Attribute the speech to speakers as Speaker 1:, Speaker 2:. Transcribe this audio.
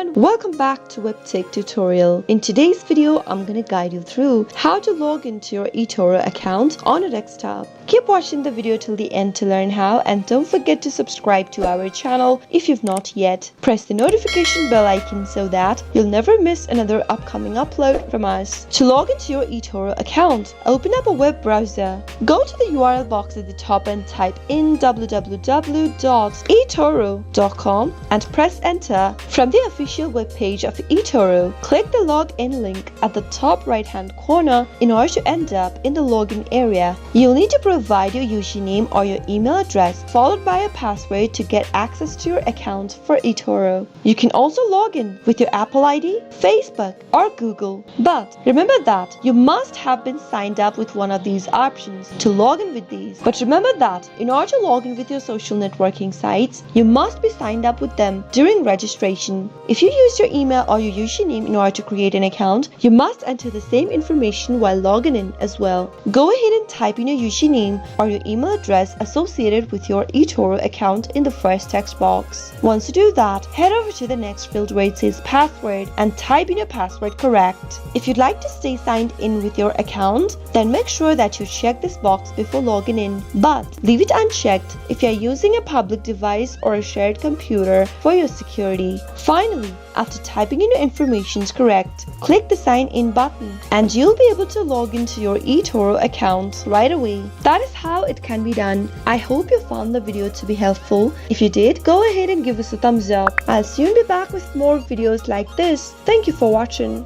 Speaker 1: everyone, welcome back to Webtech Tutorial. In today's video, I'm going to guide you through how to log into your Etoro account on a desktop. Keep watching the video till the end to learn how, and don't forget to subscribe to our channel if you've not yet. Press the notification bell icon so that you'll never miss another upcoming upload from us. To log into your Etoro account, open up a web browser. Go to the URL box at the top and type in www.etoro.com and press enter. From the official webpage of Etoro, click the login link at the top right hand corner in order to end up in the login area. You'll need to provide your username or your email address followed by a password to get access to your account for Etoro. You can also log in with your Apple ID, Facebook or Google. But remember that you must have been signed up with one of these options to log in with these. But remember that in order to log in with your social networking sites, you must be signed up with them during registration. If you use your email or your username in order to create an account, you must enter the same information while logging in as well. Go ahead and type in your username or your email address associated with your Etoro account in the first text box. Once you do that, head over to the next field where it says password and type in your password correct. If you'd like to stay signed in with your account, then make sure that you check this box before logging in, but leave it unchecked if you're using a public device or a shared computer for your security. Finally, after typing in your information correct, click the sign in button and you'll be able to log into your Etoro account right away. That is how it can be done. I hope you found the video to be helpful. If you did, go ahead and give us a thumbs up. I'll soon be back with more videos like this. Thank you for watching.